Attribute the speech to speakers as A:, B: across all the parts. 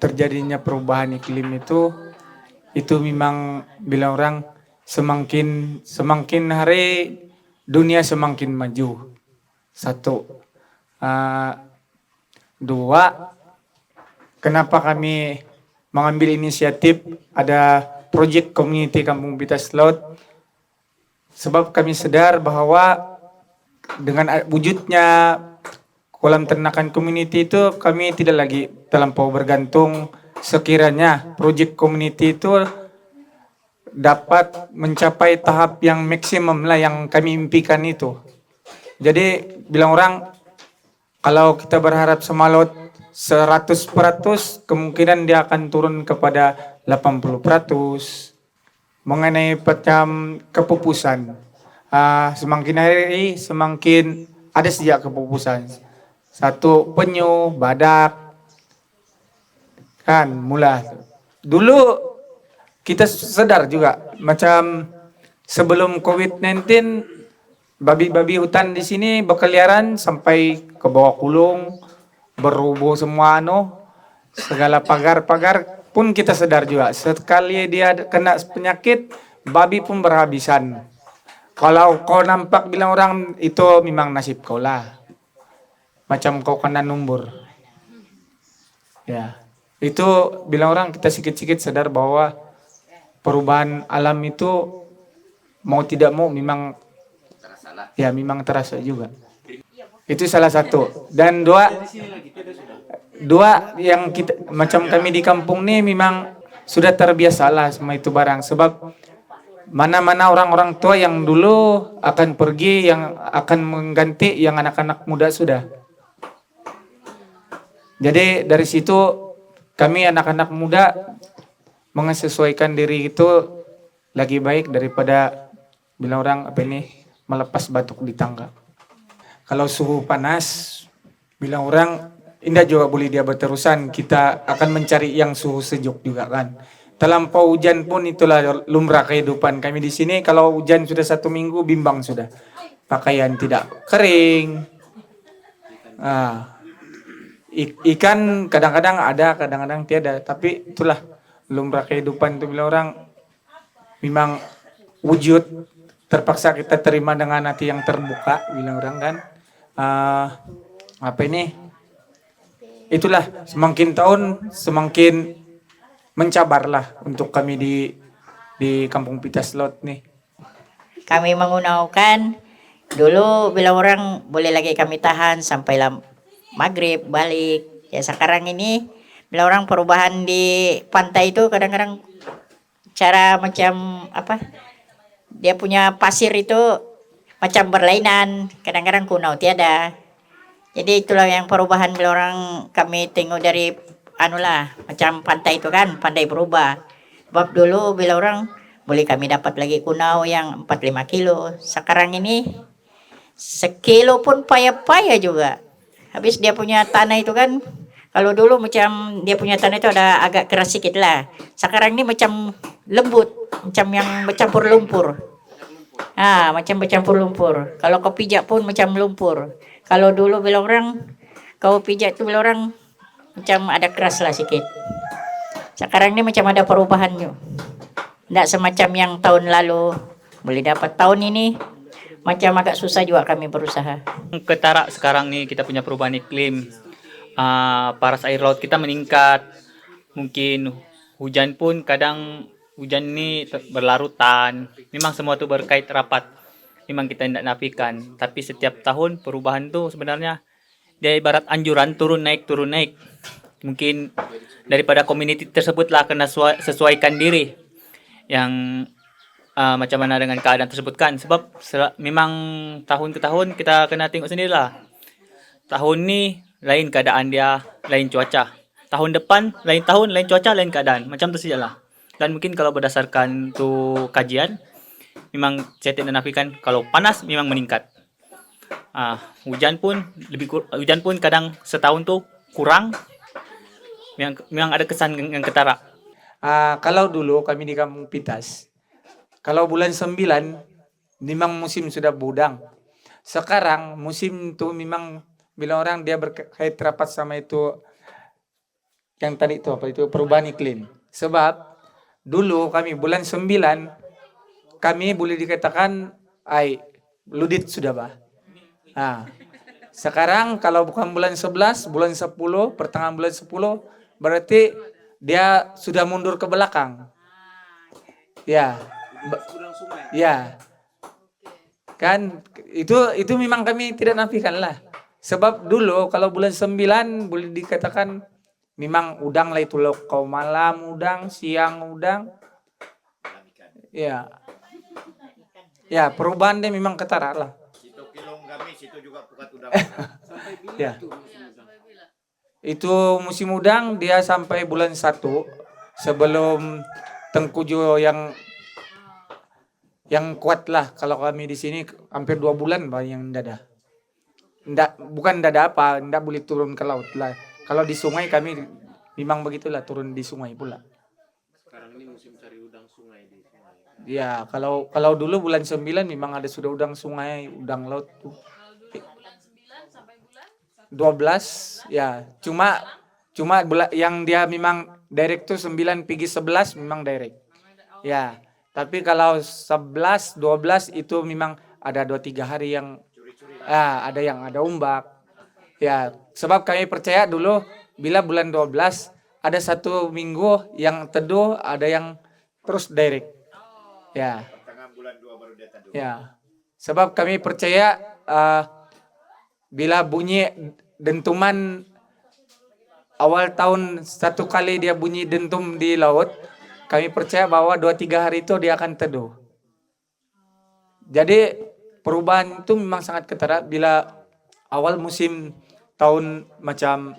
A: terjadinya perubahan iklim itu memang bilang orang semakin semakin hari dunia semakin maju. Satu. Ah, dua, kenapa kami mengambil inisiatif ada proyek community Kampung Pitas Laut? Sebab kami sadar bahwa dengan wujudnya kolam ternakan community itu kami tidak lagi terlampau bergantung sekiranya proyek community itu dapat mencapai tahap yang maksimum lah yang kami impikan itu. Jadi bilang orang kalau kita berharap sama laut 100% kemungkinan dia akan turun kepada 80%. Mengenai macam kepupusan, semakin hari semakin ada sejak kepupusan. Satu penyu, badak, kan mula. Dulu kita sadar juga macam sebelum COVID-19 babi-babi hutan di sini berkeliaran sampai ke bawah kulung, berubuh semua segala pagar-pagar pun kita sadar juga sekali dia kena penyakit babi pun berhabisan. Kalau kau nampak bilang orang itu memang nasib kau lah. Macam kau kena numbur. Ya. Itu bilang orang kita sikit-sikit sadar bahwa perubahan alam itu mau tidak mau memang ya memang terasa juga. Itu salah satu. Dan dua yang kita macam kami di kampung nih memang sudah terbiasa lah sama itu barang sebab mana-mana orang-orang tua yang dulu akan pergi yang akan mengganti yang anak-anak muda sudah. Jadi dari situ kami anak-anak muda menyesuaikan diri itu lagi baik daripada bilang orang apa ini melepas batuk di tangga. Kalau suhu panas bilang orang indah juga boleh dia berterusan, kita akan mencari yang suhu sejuk juga kan. Terlampau hujan pun itulah lumrah kehidupan kami di sini. Kalau hujan sudah 1 minggu bimbang sudah. Pakaian tidak kering. Ikan kadang-kadang ada, kadang-kadang tiada. Tapi itulah lumrah kehidupan itu bila orang memang wujud terpaksa kita terima dengan hati yang terbuka bilang orang kan. Apa ini? Itulah semakin tahun semakin mencabarlah untuk kami di Kampung Pitas Laut nih.
B: Kami menggunakan dulu bila orang boleh lagi kami tahan sampai maghrib balik. Ya sekarang ini bila orang perubahan di pantai itu kadang-kadang cara macam apa? Dia punya pasir itu macam berlainan, kadang-kadang kuno tiada. Jadi itulah yang perubahan bila orang kami tengok dari macam pantai itu kan, pandai berubah. Sebab dulu bila orang boleh kami dapat lagi kunau yang 4-5 kilo. Sekarang ini sekilo pun payah-payah juga. Habis dia punya tanah itu kan, kalau dulu macam dia punya tanah itu ada agak keras sedikit lah. Sekarang ini macam lembut, macam yang bercampur lumpur. Macam bercampur lumpur. Kalau kau pijak pun macam lumpur. Kalau dulu bila orang kau pijak tu bila orang macam ada keras lah sikit. Sekarang ni macam ada perubahan tu. Tak semacam yang tahun lalu boleh dapat, tahun ini macam agak susah juga kami berusaha.
C: Ketara sekarang nih kita punya perubahan iklim, paras air laut kita meningkat, mungkin hujan pun kadang hujan ini berlarutan. Memang semua itu berkait rapat. Memang kita tidak nafikan, tapi setiap tahun perubahan tuh sebenarnya dia ibarat anjuran turun naik. Mungkin daripada community tersebutlah kena sesuaikan diri yang macam mana dengan keadaan tersebut kan. Sebab memang tahun ke tahun kita kena tengok sendirilah. Tahun ni lain keadaan dia, lain cuaca. Tahun depan lain tahun, lain cuaca, lain keadaan. Macam tu sajalah. Dan mungkin kalau berdasarkan tu kajian, memang saya tidak nafikan kalau panas memang meningkat. Hujan pun kadang setahun tu kurang. Memang ada kesan yang ketara.
A: Kalau dulu kami di Kampung Pitas, kalau bulan 9 memang musim sudah budang. Sekarang musim itu memang bila orang dia berkait rapat sama itu yang tadi itu apa itu perubahan iklim. Sebab dulu kami bulan 9 kami boleh dikatakan ludit sudah bah. Nah, sekarang kalau bukan bulan 11, bulan 10, pertengahan bulan 10 berarti dia sudah mundur ke belakang. Ya. Ya. Kan itu memang kami tidak nafikan lah. Sebab dulu kalau bulan 9 boleh dikatakan memang udang lah itu loh. Kau malam udang, siang udang. Ya. Ya, perubahan dia memang ketara lah.
D: Situ kilong gamis itu juga pukat udang.
A: Ya. Itu musim udang dia sampai bulan 1 sebelum tengkujuh yang kuat lah. Kalau kami di sini hampir 2 bulan yang dada. Bukan dada apa, ndak boleh turun ke laut lah. Kalau di sungai kami memang begitulah turun di sungai pula.
D: Sekarang ini musim cari udang sungai di sungai.
A: Ya, kalau dulu bulan 9 memang ada sudah udang sungai, udang laut tuh. 12 ya, cuma yang dia memang direct tuh 9 pergi 11 memang direct. Ya, tapi kalau 11 12 itu memang ada 2-3 hari yang ada yang ada ombak. Ya, sebab kami percaya dulu bila bulan 12 ada 1 minggu yang teduh, ada yang terus direct. Ya.
D: Pertengahan bulan 2 baru dia teduh.
A: Ya. Sebab kami percaya bila bunyi dentuman awal tahun 1 kali dia bunyi dentum di laut, kami percaya bahwa 2-3 hari itu dia akan teduh. Jadi perubahan itu memang sangat ketara bila awal musim tahun macam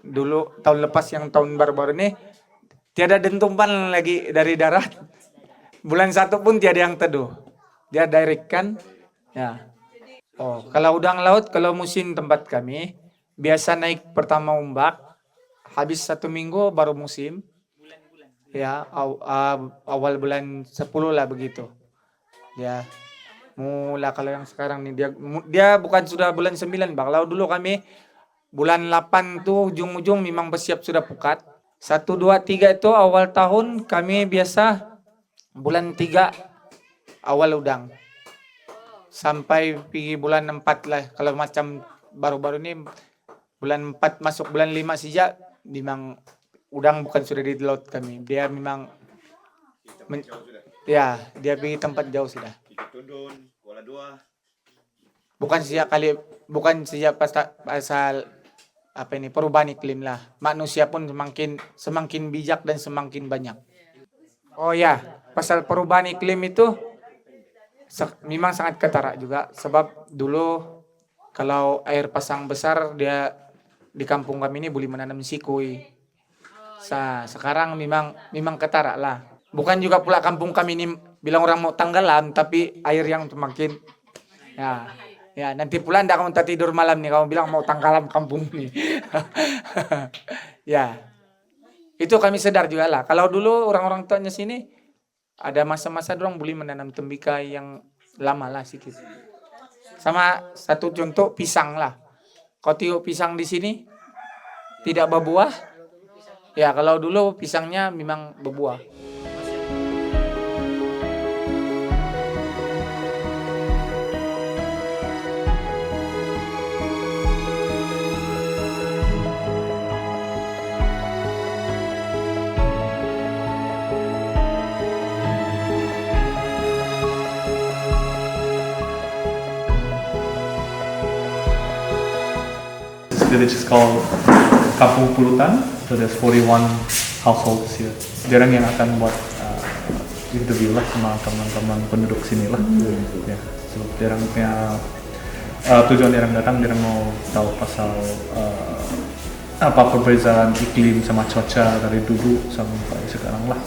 A: dulu tahun lepas yang tahun baru-baru ini tiada dentuman lagi dari darat. Bulan 1 pun tiada yang teduh. Dia direct kan? Ya. Oh, kalau udang laut kalau musim tempat kami biasa naik pertama ombak, habis 1 minggu baru musim. Ya, awal bulan 10 lah begitu. Ya. Mula kalau yang sekarang nih dia bukan sudah bulan 9, Bang. Kalau dulu kami bulan 8 tuh ujung-ujung memang bersiap sudah pukat. 1 2 3 itu awal tahun kami biasa bulan 3 awal udang. Sampai pergi bulan 4 lah. Kalau macam baru-baru ini bulan 4 masuk bulan 5 saja memang udang bukan sudah di laut kami. Dia memang ya, dia pergi tempat jauh sudah.
D: Kita Tundun, Kuala 2.
A: Bukan sejak pasal apa ini perubahan iklim lah. Manusia pun semakin bijak dan semakin banyak. Oh ya, pasal perubahan iklim itu memang sangat ketara juga. Sebab dulu kalau air pasang besar dia di kampung kami ini boleh menanam sikui. Sekarang memang ketara lah. Bukan juga pula kampung kami ini bilang orang mau tenggelam, tapi air yang semakin ya nanti pula ndak kamu tidur malam nih kamu bilang mau tenggelam kampung nih. Ya. Itu kami sadar juga lah. Kalau dulu orang-orang tuanya sini ada masa-masa dorang boleh menanam tembikar yang lama lah sedikit. Sama satu contoh pisang lah. Kau tengok pisang di sini tidak berbuah. Ya, kalau dulu pisangnya memang berbuah.
E: This village is called Kampung Pulutan, so there's 41 households here. Jarang yang akan buat interview lah sama teman-teman penduduk sini lah. Ya, so jarang punya tujuan jarang datang, jarang mau tahu pasal apa perbedaan iklim sama cuaca dari dulu sampai sekarang lah.